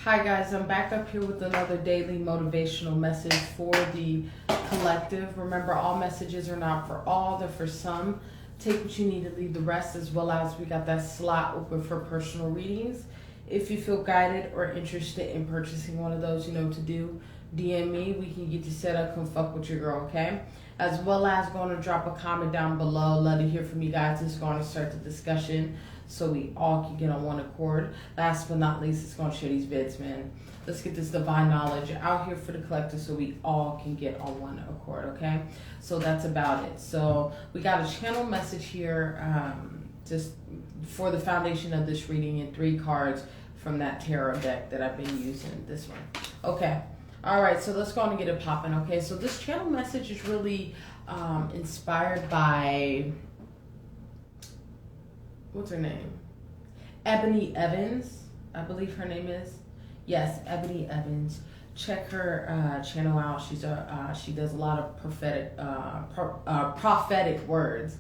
Hi guys, I'm back up here with another daily motivational message for the collective. Remember, all messages are not for all, they're for some. Take what you need to leave the rest, as well as we got that slot open for personal readings. If you feel guided or interested in purchasing one of those, you know what to do. DM me, we can get you set up, come fuck with your girl, okay? As well as going to drop a comment down below. Love to hear from you guys. It's going to start the discussion so we all can get on one accord. Last but not least, it's going to share these vids, man. Let's get this divine knowledge out here for the collective so we all can get on one accord, okay? So that's about it. So we got a channel message here just for the foundation of this reading in 3 cards from that tarot deck that I've been using, this one. Okay. All right, so let's go on and get it popping, okay? So this channel message is really inspired by, what's her name? Ebony Evans, I believe her name is. Yes, Ebony Evans. Check her channel out. She's she does a lot of prophetic words,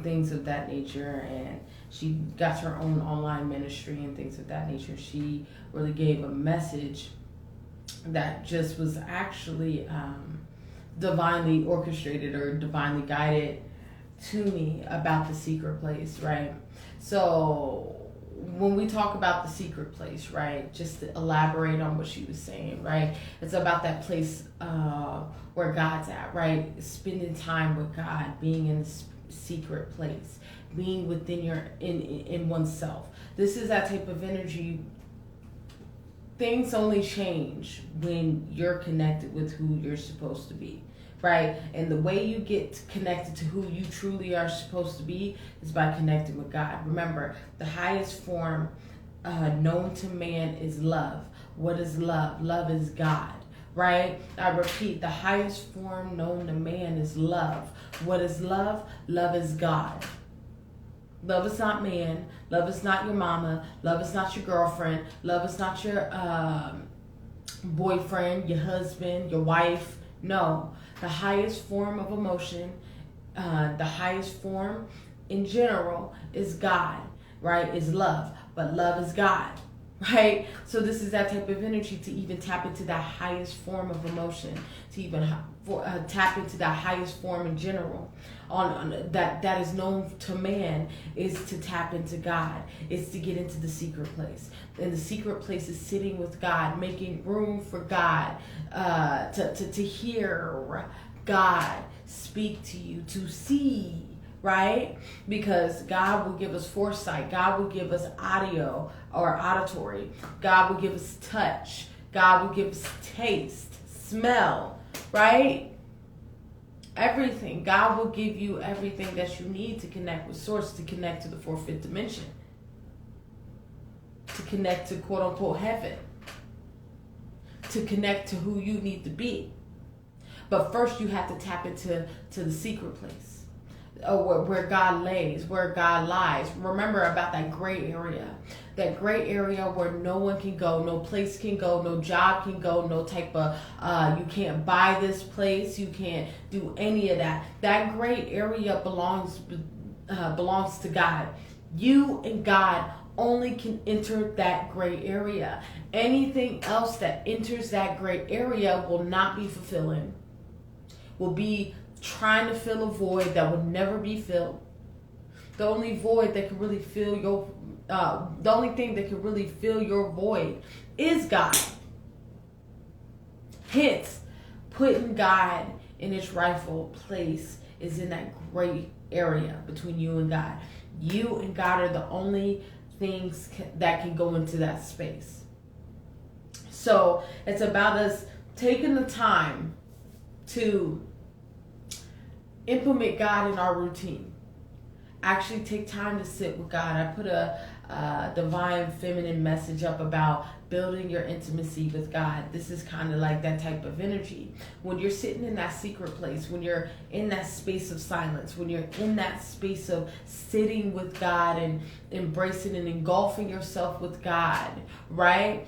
things of that nature, and she got her own online ministry and things of that nature. She really gave a message that just was actually divinely orchestrated or divinely guided to me about the secret place, right? So when we talk about the secret place, right, just to elaborate on what she was saying, right, it's about that place where God's at, right? Spending time with God, being in this secret place, being within your in oneself. This is that type of energy. Things only change when you're connected with who you're supposed to be, right? And the way you get connected to who you truly are supposed to be is by connecting with God. Remember, the highest form known to man is love. What is love? Love is God, right? I repeat, the highest form known to man is love. What is love? Love is God. Love is not man. Love is not your mama. Love is not your girlfriend. Love is not your boyfriend, your husband, your wife. No. The highest form of emotion, the highest form in general is God, right? Is love. But love is God, right? So this is that type of energy to even tap into that highest form of emotion, to even tap into that highest form in general. That is known to man is to tap into God. It's to get into the secret place. And the secret place is sitting with God, making room for God, to hear God speak to you, to see, right? Because God will give us foresight. God will give us audio or auditory. God will give us touch. God will give us taste, smell, right? Everything. God will give you everything that you need to connect with source, to connect to the 4th, 5th dimension, to connect to quote unquote heaven, to connect to who you need to be. But first you have to tap into the secret place, where God lays, where God lies. Remember about that gray area. That gray area where no one can go, no place can go, no job can go, no type of, you can't buy this place, you can't do any of that. That gray area belongs to God. You and God only can enter that gray area. Anything else that enters that gray area will not be fulfilling, will be trying to fill a void that will never be filled. The only void that can really fill your the only thing that can really fill your void is God. Hence, putting God in its rightful place is in that gray area between you and God. You and God are the only things that can go into that space. So it's about us taking the time to implement God in our routine. Actually take time to sit with God. I put a divine feminine message up about building your intimacy with God. This is kind of like that type of energy. When you're sitting in that secret place, when you're in that space of silence, when you're in that space of sitting with God and embracing and engulfing yourself with God, right?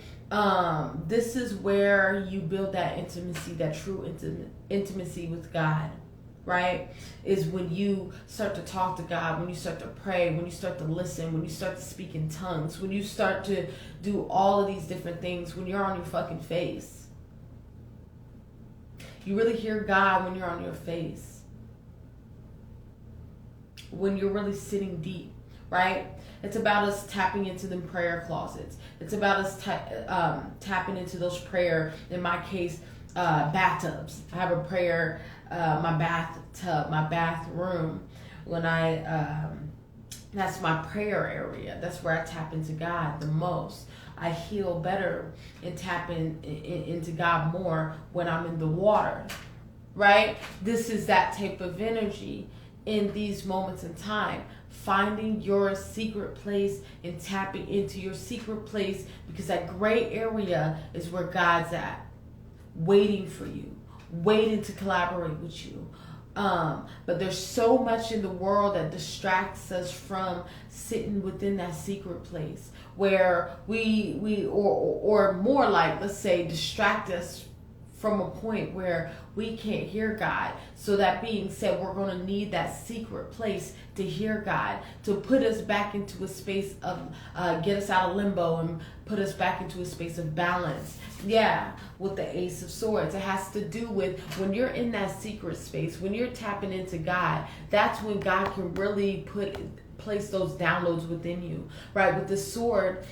This is where you build that intimacy, that true intimacy with God. right? Is when you start to talk to God, when you start to pray, when you start to listen, when you start to speak in tongues, when you start to do all of these different things, when you're on your fucking face. You really hear God when you're on your face. When you're really sitting deep, right? It's about us tapping into them prayer closets. It's about us tapping into those prayer, in my case, bathtubs. I have a prayer, my bathtub, my bathroom. When that's my prayer area. That's where I tap into God the most. I heal better and tap into God more when I'm in the water, right? This is that type of energy in these moments in time. Finding your secret place and tapping into your secret place, because that gray area is where God's at, waiting for you, waiting to collaborate with you. But there's so much in the world that distracts us from sitting within that secret place, where or more like, let's say, distract us from a point where we can't hear God. So that being said, we're going to need that secret place to hear God, to put us back into a space of, get us out of limbo and put us back into a space of balance. Yeah, with the Ace of Swords, it has to do with when you're in that secret space, when you're tapping into God, that's when God can really place those downloads within you, right? With the sword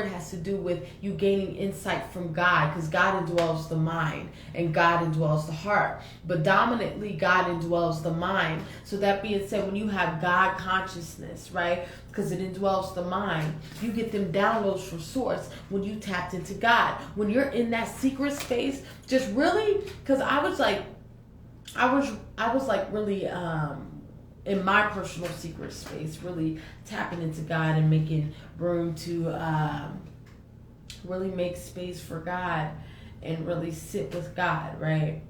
has to do with you gaining insight from God, because God indwells the mind and God indwells the heart. But dominantly, God indwells the mind. So that being said, when you have God consciousness, right, because it indwells the mind, you get them downloads from source when you tapped into God. When you're in that secret space, just really, because I was really in my personal secret space, really tapping into God and making room to really make space for God and really sit with God, right?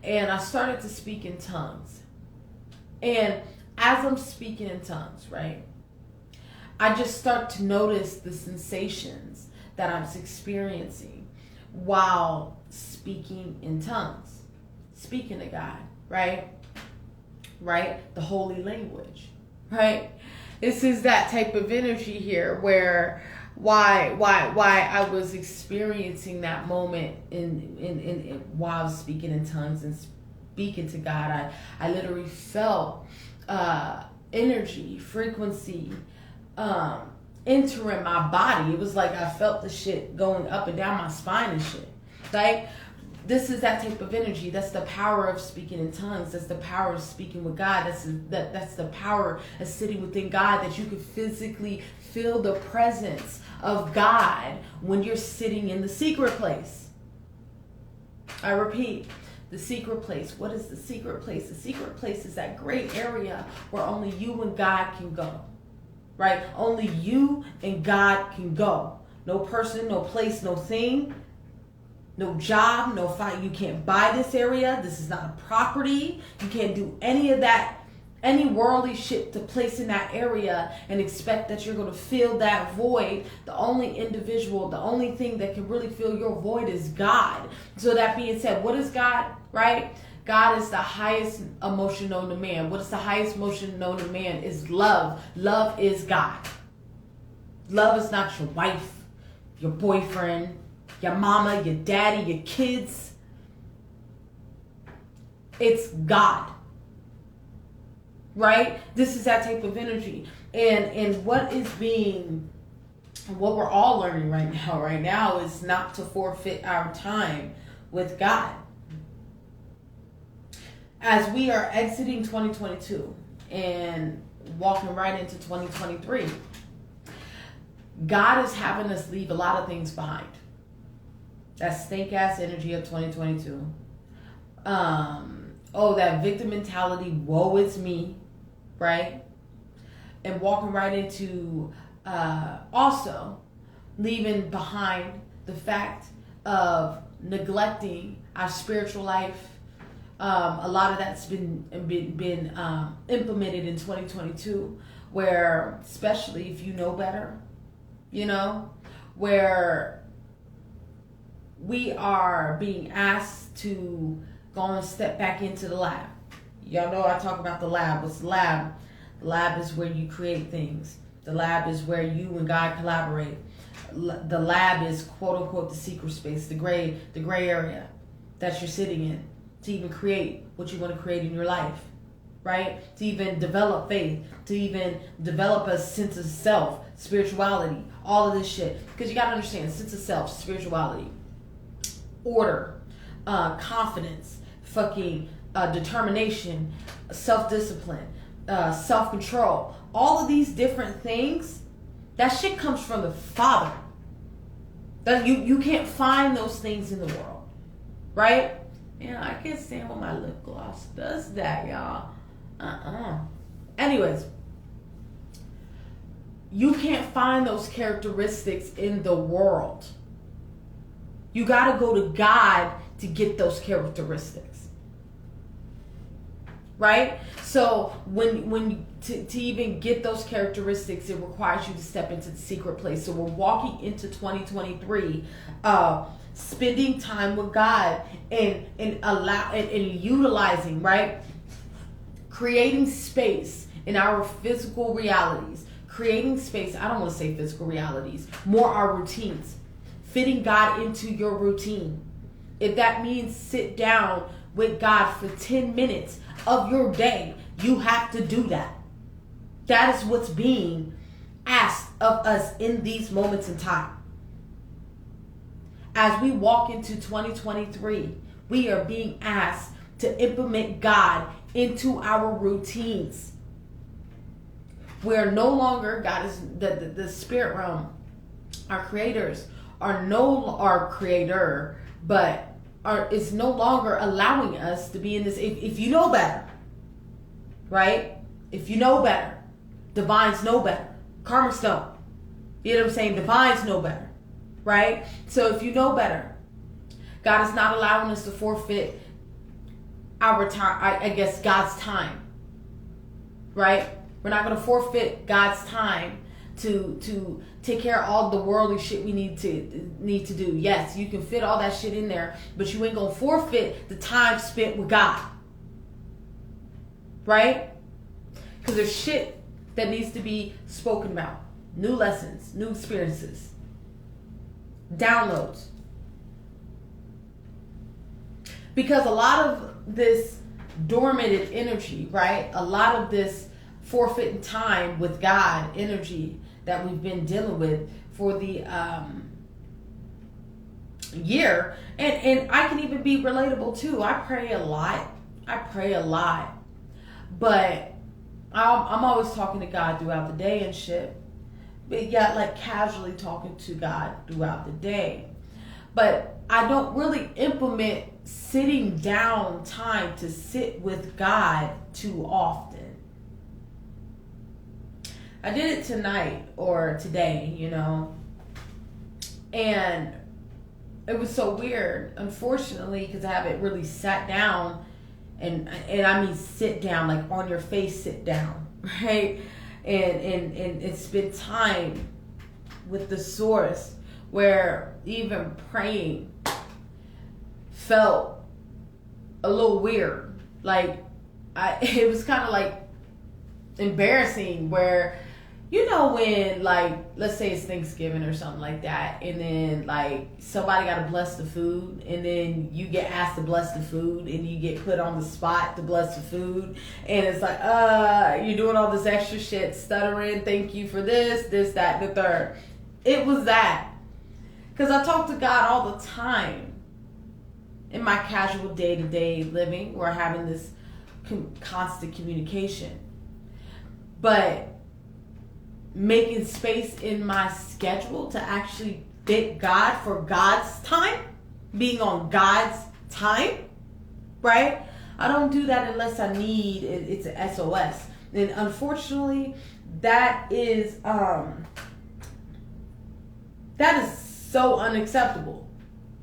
And I started to speak in tongues. And as I'm speaking in tongues, right, I just start to notice the sensations that I'm experiencing while speaking in tongues, speaking to God, right? Right? The holy language, right? This is that type of energy here where why I was experiencing that moment in while I was speaking in tongues and speaking to God. I literally felt energy, frequency entering my body. It was like I felt the shit going up and down my spine and shit, right? This is that type of energy. That's the power of speaking in tongues. That's the power of speaking with God. That's the power of sitting within God, that you can physically feel the presence of God when you're sitting in the secret place. I repeat, the secret place. What is the secret place? The secret place is that great area where only you and God can go, right? Only you and God can go. No person, no place, no thing. No job, no fight. You can't buy this area. This is not a property. You can't do any of that, any worldly shit to place in that area and expect that you're going to fill that void. The only individual, the only thing that can really fill your void is God. So that being said, what is God, right? God is the highest emotion known to man. What is the highest emotion known to man is love. Love is God. Love is not your wife, your boyfriend, your mama, your daddy, your kids. It's God. Right? This is that type of energy. And what we're all learning right now is not to forfeit our time with God. As we are exiting 2022 and walking right into 2023, God is having us leave a lot of things behind. That stink ass energy of 2022. That victim mentality, woe is me, right? And walking right into also leaving behind the fact of neglecting our spiritual life. A lot of that's been implemented in 2022, where, especially if you know better, where we are being asked to go and step back into the lab, Y'all know I talk about the lab. What's the lab? The lab is where you create things. The lab is where you and God collaborate. The lab is quote unquote the secret space, the gray area that you're sitting in to even create what you want to create in your life, right? To even develop faith, to even develop a sense of self, spirituality, all of this shit. Because you got to understand, sense of self, spirituality, order, confidence, fucking determination, self-discipline, self-control, all of these different things, that shit comes from the Father. That you can't find those things in the world, right? Yeah, I can't stand when my lip gloss does that, y'all. Anyways, you can't find those characteristics in the world. You got to go to God to get those characteristics, right? So when to even get those characteristics, it requires you to step into the secret place. So we're walking into 2023, spending time with God and utilizing, right? Creating space in our physical realities. Creating space, I don't want to say physical realities, more our routines. Fitting God into your routine. If that means sit down with God for 10 minutes of your day, you have to do that. That is what's being asked of us in these moments in time. As we walk into 2023, we are being asked to implement God into our routines. Where no longer, God is the spirit realm, our creators are our creator, but is no longer allowing us to be in this. If you know better, right? If you know better, divines know better. Karmics don't. You know what I'm saying? Divines know better, right? So if you know better, God is not allowing us to forfeit our time, I guess God's time, right? We're not going to forfeit God's time to take care of all the worldly shit we need to do. Yes, you can fit all that shit in there, but you ain't going to forfeit the time spent with God, right? Because there's shit that needs to be spoken about. New lessons, new experiences, downloads. Because a lot of this dormant energy, right? A lot of this forfeiting time with God energy that we've been dealing with for the year. And I can even be relatable too. I pray a lot. But I'm always talking to God throughout the day and shit. But yeah, like casually talking to God throughout the day. But I don't really implement sitting down time to sit with God too often. I did it tonight or today, you know, and it was so weird, unfortunately, because I haven't really sat down, and I mean sit down, like on your face, sit down, right, and spend time with the source, where even praying felt a little weird, like it was kind of like embarrassing, where you know when, like, let's say it's Thanksgiving or something like that, and then like somebody got to bless the food, and then you get asked to bless the food, and you get put on the spot to bless the food, and it's like you're doing all this extra shit, stuttering, thank you for this, that, and the third. It was that, because I talk to God all the time in my casual day-to-day living. We're having this constant communication, but making space in my schedule to actually fit God for God's time, being on God's time, right? I don't do that unless I need it. It's an SOS. And unfortunately, that is so unacceptable.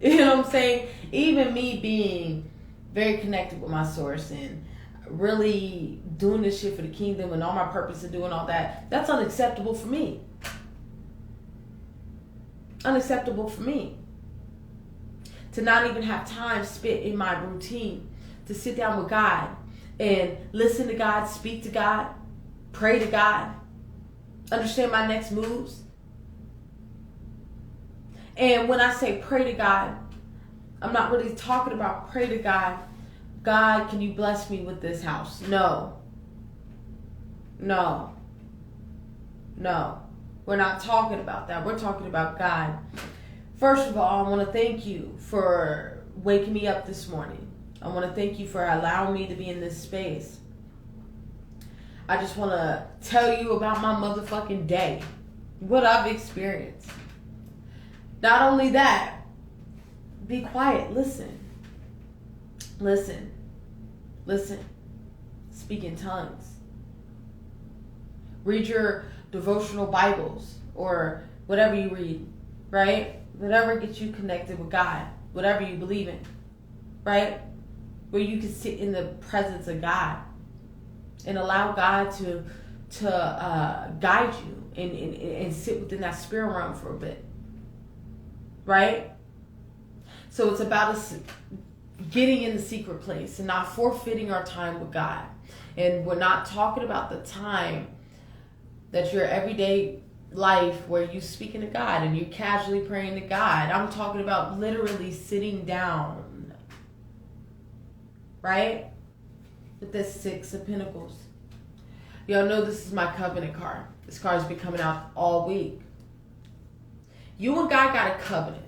You know what I'm saying? Even me being very connected with my source and really doing this shit for the kingdom and all my purpose of doing all that, that's unacceptable for me. Unacceptable for me. To not even have time spent in my routine, to sit down with God, and listen to God, speak to God, pray to God, understand my next moves. And when I say pray to God, I'm not really talking about pray to God. God, can you bless me with this house? No. We're not talking about that. We're talking about God. First of all, I want to thank you for waking me up this morning. I want to thank you for allowing me to be in this space. I just want to tell you about my motherfucking day. What I've experienced. Not only that, be quiet. Listen. Speak in tongues. Read your devotional Bibles or whatever you read, right? Whatever gets you connected with God, whatever you believe in, right? Where you can sit in the presence of God and allow God to guide you and sit within that spirit realm for a bit, right? So it's about us getting in the secret place and not forfeiting our time with God. And we're not talking about the time that your everyday life where you speaking to God and you casually praying to God. I'm talking about literally sitting down, right? With this 6 of Pentacles. Y'all know this is my covenant card. This card's been coming out all week. You and God got a covenant.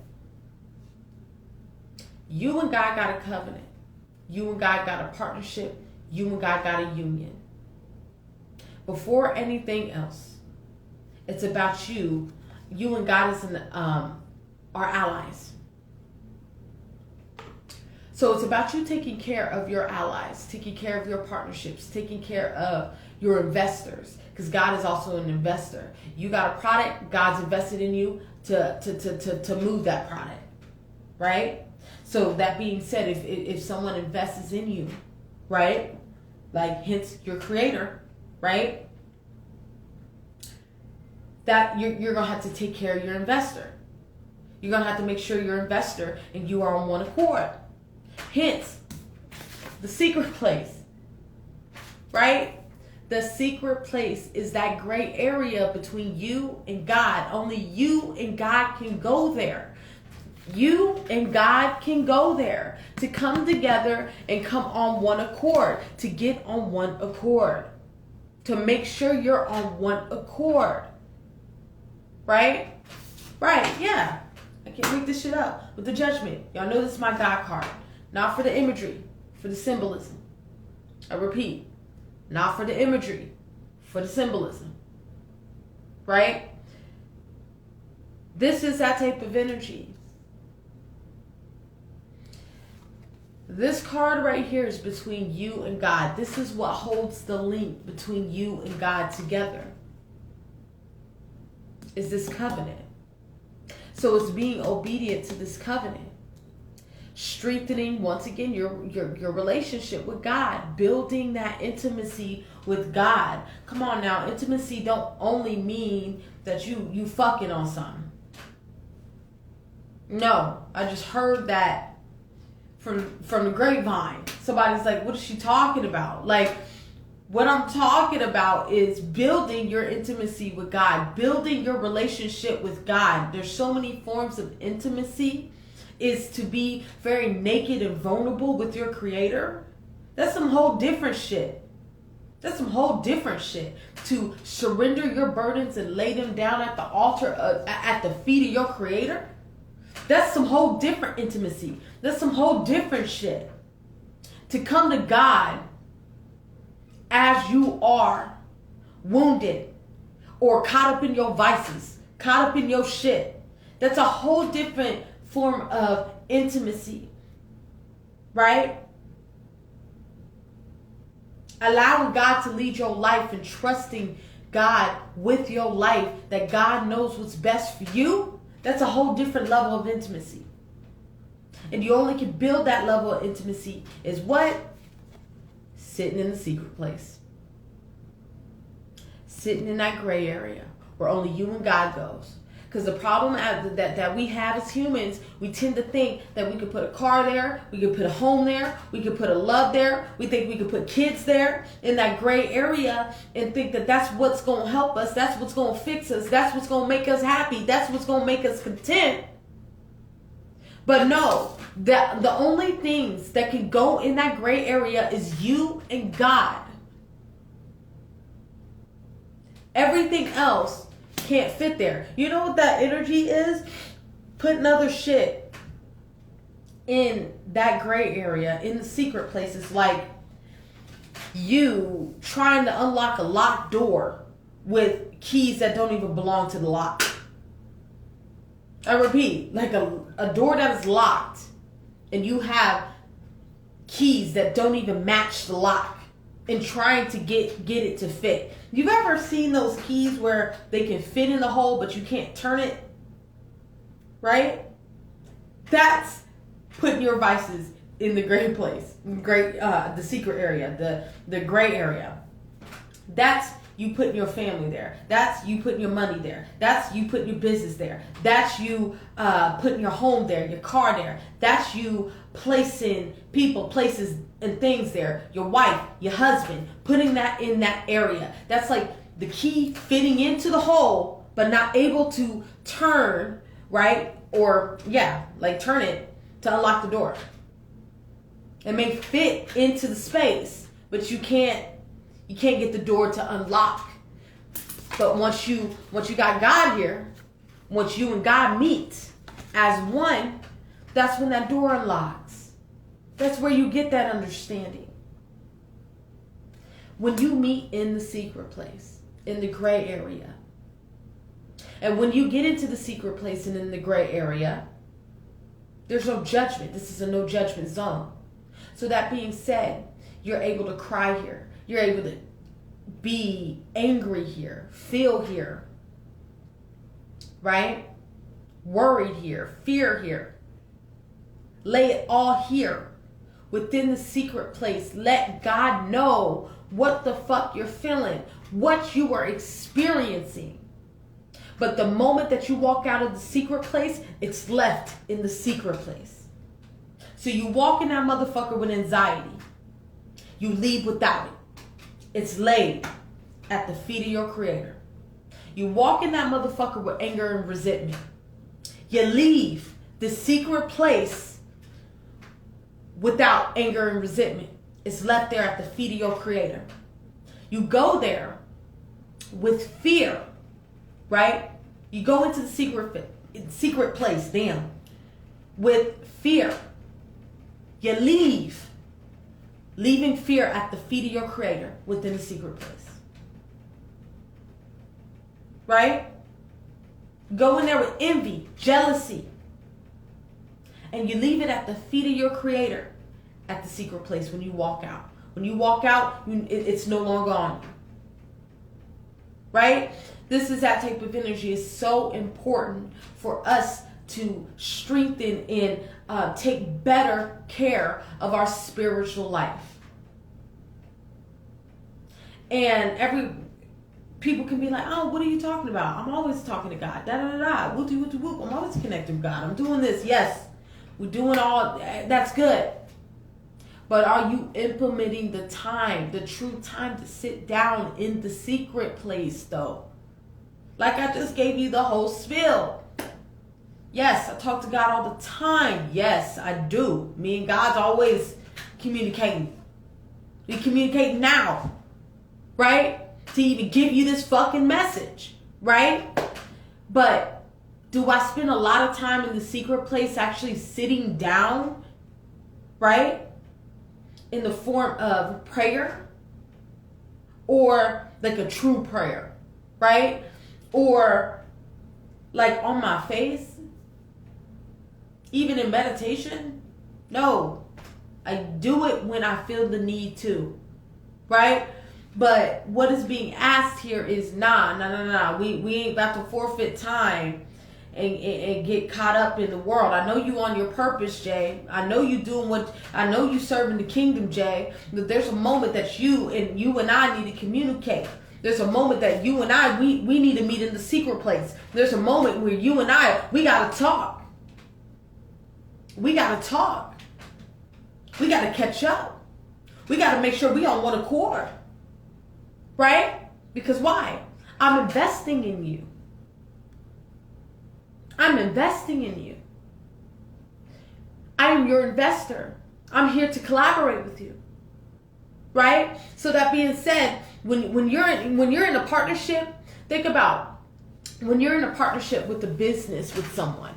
You and God got a covenant. You and God got a partnership. You and God got a union. Before anything else, it's about you. You and God is are allies. So it's about you taking care of your allies, taking care of your partnerships, taking care of your investors, because God is also an investor. You got a product, God's invested in you to move that product, right? So that being said, if someone invests in you, right, like hence your creator, right, that you're gonna have to take care of your investor. You're gonna have to make sure your investor and you are on one accord. Hence, the secret place, right? The secret place is that gray area between you and God. Only you and God can go there. You and God can go there to come together and come on one accord, to get on one accord, to make sure you're on one accord. Right? Right, yeah. I can't make this shit up. With the Judgment. Y'all know this is my God card. Not for the imagery, for the symbolism. I repeat, not for the imagery, for the symbolism. Right? This is that type of energy. This card right here is between you and God. This is what holds the link between you and God together. Is this covenant. So it's being obedient to this covenant. Strengthening, once again, your relationship with God. Building that intimacy with God. Come on now, intimacy don't only mean that you fucking on something. No, I just heard that from the grapevine. Somebody's like, what is she talking about? Like, what I'm talking about is building your intimacy with God, building your relationship with God. There's so many forms of intimacy. Is to be very naked and vulnerable with your creator. That's some whole different shit. That's some whole different shit. To surrender your burdens and lay them down at the altar, at the feet of your creator. That's some whole different intimacy. That's some whole different shit. To come to God as you are, wounded or caught up in your vices, caught up in your shit. That's a whole different form of intimacy, right? Allowing God to lead your life and trusting God with your life, that God knows what's best for you. That's a whole different level of intimacy. And you only can build that level of intimacy is what? Sitting in the secret place. Sitting in that gray area where only you and God goes. Because the problem that we have as humans, we tend to think that we could put a car there, we could put a home there, we could put a love there, we think we could put kids there in that gray area and think that that's what's going to help us, that's what's going to fix us, that's what's going to make us happy, that's what's going to make us content. But no, the only things that can go in that gray area is you and God. Everything else can't fit there. You know what that energy is? Putting other shit in that gray area, in the secret places, like you trying to unlock a locked door with keys that don't even belong to the lock. I repeat, like a door that is locked and you have keys that don't even match the lock and trying to get it to fit. You've ever seen those keys where they can fit in the hole but you can't turn it? Right? That's putting your vices in the gray place, the secret area, the gray area. That's you putting your family there. That's you putting your money there. That's you putting your business there. That's you putting your home there, your car there. That's you placing people, places, and things there. Your wife, your husband, putting that in that area. That's like the key fitting into the hole, but not able to turn, right? Or, yeah, like turn it to unlock the door. It may fit into the space, but you can't get the door to unlock. But once you got God here, once you and God meet as one, that's when that door unlocks. That's where you get that understanding. When you meet in the secret place, in the gray area, and when you get into the secret place and in the gray area, there's no judgment. This is a no judgment zone. So that being said, you're able to cry here. You're able to be angry here, feel here, right? Worried here, fear here. Lay it all here within the secret place. Let God know what the fuck you're feeling, what you are experiencing. But the moment that you walk out of the secret place, it's left in the secret place. So you walk in that motherfucker with anxiety. You leave without it. It's laid at the feet of your creator. You walk in that motherfucker with anger and resentment. You leave the secret place without anger and resentment. It's left there at the feet of your creator. You go there with fear, right? You go into the secret place, with fear. You leaving fear at the feet of your creator within the secret place. Right? Go in there with envy, jealousy. And you leave it at the feet of your creator at the secret place when you walk out. When you walk out, it's no longer on you. Right? This is that type of energy. It's so important for us to strengthen and take better care of our spiritual life. And people can be like, oh, what are you talking about? I'm always talking to God. Da da da da. Whoop whoop whoop. I'm always connected with God. I'm doing this. Yes, we're doing all. That's good. But are you implementing the time, the true time to sit down in the secret place, though? Like I just gave you the whole spiel. Yes, I talk to God all the time. Yes, I do. Me and God's always communicating. We communicate now, right? To even give you this fucking message, right? But do I spend a lot of time in the secret place actually sitting down, right? In the form of prayer, or like a true prayer, right? Or like on my face, even in meditation? No, I do it when I feel the need to, right? But what is being asked here is nah. We ain't about to forfeit time and get caught up in the world. I know you on your purpose, Jay. I know you I know you serving the kingdom, Jay. But there's a moment that you and I need to communicate. There's a moment that you and I, we need to meet in the secret place. There's a moment where you and I, we got to talk. We got to talk. We got to catch up. We got to make sure we on one accord. Right? Because why? I'm investing in you. I'm investing in you. I am your investor. I'm here to collaborate with you. Right? So that being said, when you're in a partnership, think about when you're in a partnership with a business with someone,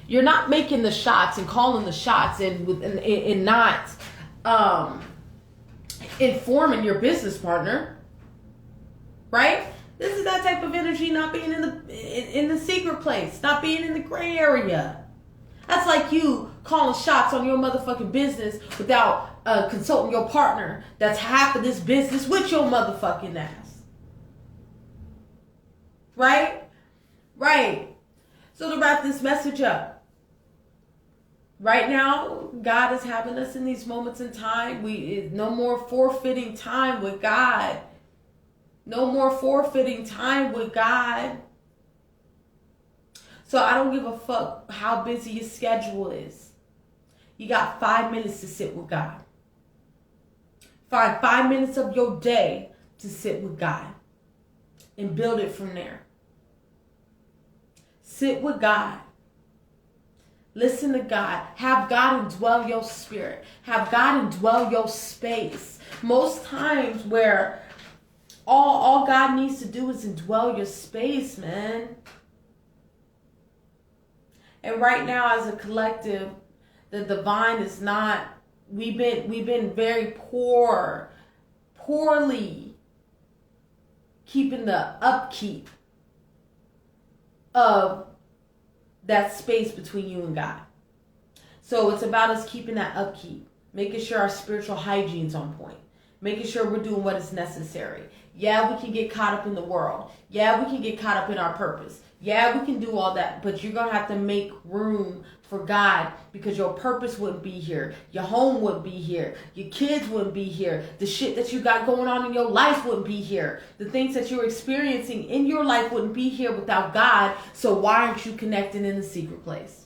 you're not making the shots and calling the shots and not informing your business partner. Right? This is that type of energy, not being in the secret place, not being in the gray area. That's like you calling shots on your motherfucking business without consulting your partner that's half of this business with your motherfucking ass. Right? Right. So to wrap this message up, right now, God is having us in these moments in time. No more forfeiting time with God. No more forfeiting time with God. So I don't give a fuck how busy your schedule is. You got 5 minutes to sit with God. Find 5 minutes of your day to sit with God and build it from there. Sit with God. Listen to God. Have God indwell your spirit. Have God indwell your space. Most times where all God needs to do is indwell your space, man. And right now, as a collective, the divine is not. We've been very poorly keeping the upkeep of that space between you and God. So it's about us keeping that upkeep, making sure our spiritual hygiene's on point, making sure we're doing what is necessary. Yeah, we can get caught up in the world. Yeah, we can get caught up in our purpose. Yeah, we can do all that, but you're going to have to make room for God, because your purpose wouldn't be here. Your home wouldn't be here. Your kids wouldn't be here. The shit that you got going on in your life wouldn't be here. The things that you're experiencing in your life wouldn't be here without God. So why aren't you connecting in the secret place?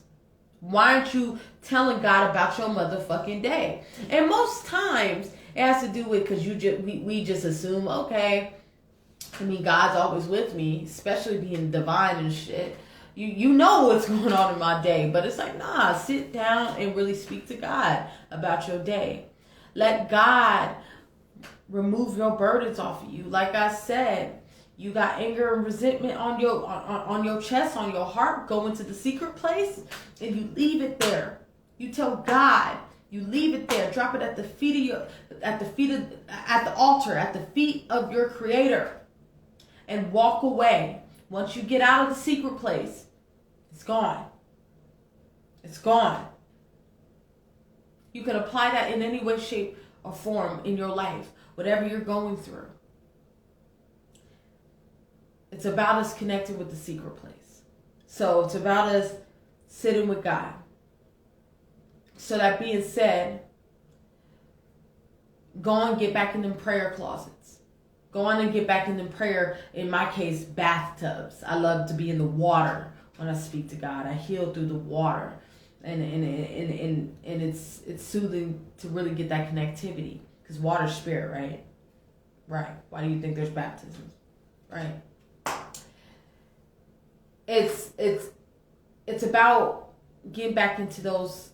Why aren't you telling God about your motherfucking day? And most times it has to do with, because we just assume, okay, I mean, God's always with me, especially being divine and shit. You know what's going on in my day, but it's like, nah, sit down and really speak to God about your day. Let God remove your burdens off of you. Like I said, you got anger and resentment on your chest, on your heart. Go into the secret place and you leave it there. You tell God, you leave it there. Drop it at the altar, at the feet of your Creator, and walk away. Once you get out of the secret place, it's gone. It's gone. You can apply that in any way, shape, or form in your life, whatever you're going through. It's about us connecting with the secret place. So it's about us sitting with God. So that being said, go on and get back in them prayer closets. Go on and get back in them prayer, in my case, bathtubs. I love to be in the water when I speak to God. I heal through the water. And it's soothing to really get that connectivity. Because water's spirit, right? Right. Why do you think there's baptisms? Right. It's about getting back into those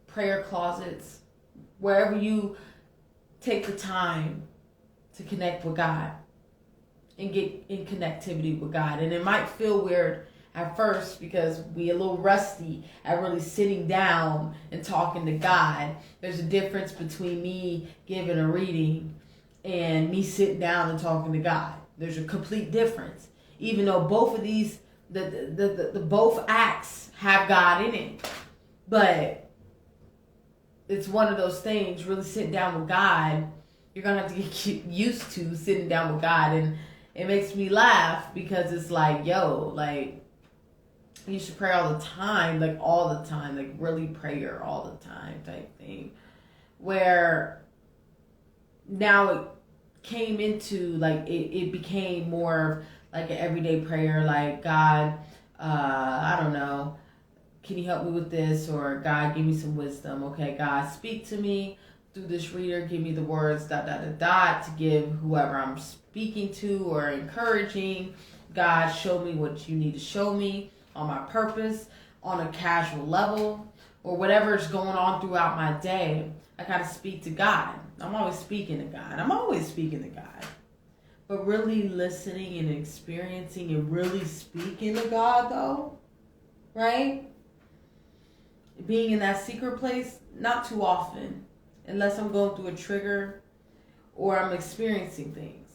prayer closets, wherever you take the time to connect with God and get in connectivity with God. And it might feel weird at first because we a little rusty at really sitting down and talking to God. There's a difference between me giving a reading and me sitting down and talking to God. There's a complete difference. Even though both of these, the both acts have God in it. But it's one of those things, really sitting down with God, you're going to have to get used to sitting down with God. And it makes me laugh because it's like, yo, like, you should pray all the time, like all the time, like really prayer all the time type thing. Where now came into, like, it became more like an everyday prayer, like, God, I don't know, can you help me with this? Or God, give me some wisdom. Okay, God, speak to me through this reader. Give me the words, ... to give whoever I'm speaking to or encouraging. God, show me what you need to show me on my purpose, on a casual level, or whatever is going on throughout my day. I got to speak to God. I'm always speaking to God. But really listening and experiencing and really speaking to God, though, right? Being in that secret place, not too often, unless I'm going through a trigger or I'm experiencing things,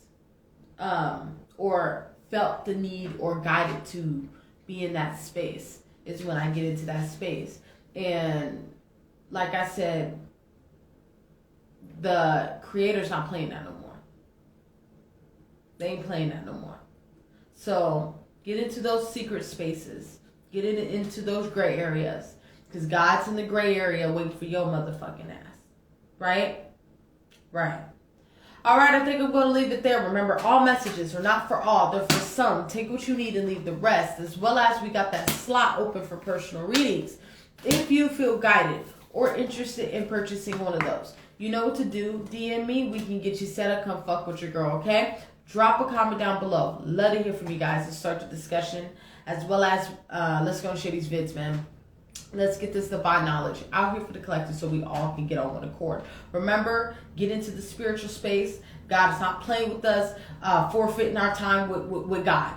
or felt the need or guided to be in that space is when I get into that space. And like I said, the creator's not playing that no more. They ain't playing that no more. So get into those secret spaces. Get into those gray areas. Because God's in the gray area waiting for your motherfucking ass. Right? Right. Alright, I think I'm going to leave it there. Remember, all messages are not for all. They're for some. Take what you need and leave the rest. As well as we got that slot open for personal readings. If you feel guided or interested in purchasing one of those, you know what to do. DM me. We can get you set up. Come fuck with your girl, okay? Drop a comment down below. Love to hear from you guys and start the discussion. As well as, let's go and share these vids, man. Let's get this divine knowledge out here for the collective so we all can get on one accord. Remember, get into the spiritual space. God is not playing with us, forfeiting our time with God.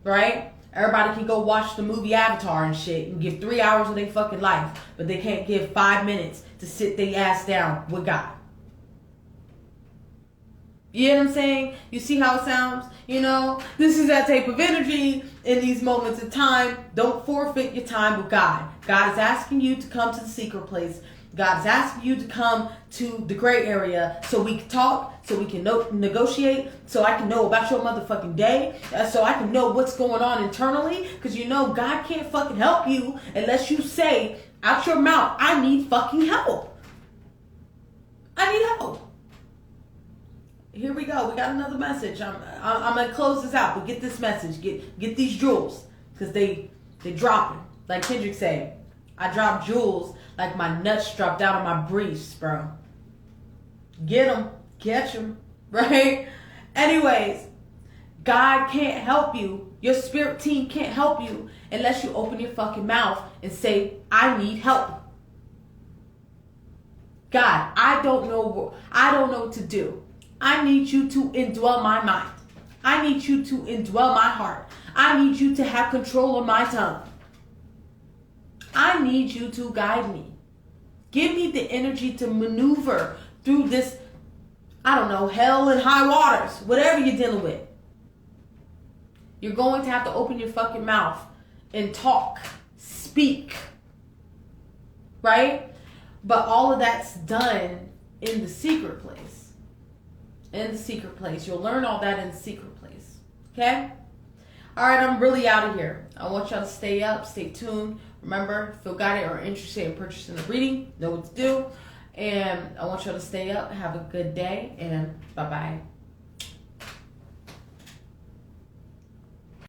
Right? Everybody can go watch the movie Avatar and shit and give 3 hours of their fucking life, but they can't give 5 minutes to sit their ass down with God. You know what I'm saying? You see how it sounds? You know, this is that type of energy in these moments of time. Don't forfeit your time with God. God is asking you to come to the secret place. God is asking you to come to the gray area so we can talk, so we can negotiate, so I can know about your motherfucking day, so I can know what's going on internally. Because you know God can't fucking help you unless you say out your mouth, I need fucking help. I need help. Here we go. We got another message. I'm gonna close this out, but get this message. Get these jewels, because they dropping. Like Kendrick said, I drop jewels like my nuts dropped out of my briefs, bro. Get them, catch them, right? Anyways, God can't help you. Your spirit team can't help you unless you open your fucking mouth and say, I need help. God, I don't know what to do. I need you to indwell my mind. I need you to indwell my heart. I need you to have control of my tongue. I need you to guide me. Give me the energy to maneuver through this, I don't know, hell and high waters, whatever you're dealing with. You're going to have to open your fucking mouth and talk, speak, right? But all of that's done in the secret place. In the secret place. You'll learn all that in the secret place. Okay? Alright, I'm really out of here. I want y'all to stay up, stay tuned. Remember, feel guided or interested in purchasing a reading, know what to do. And I want y'all to stay up, have a good day, and bye-bye.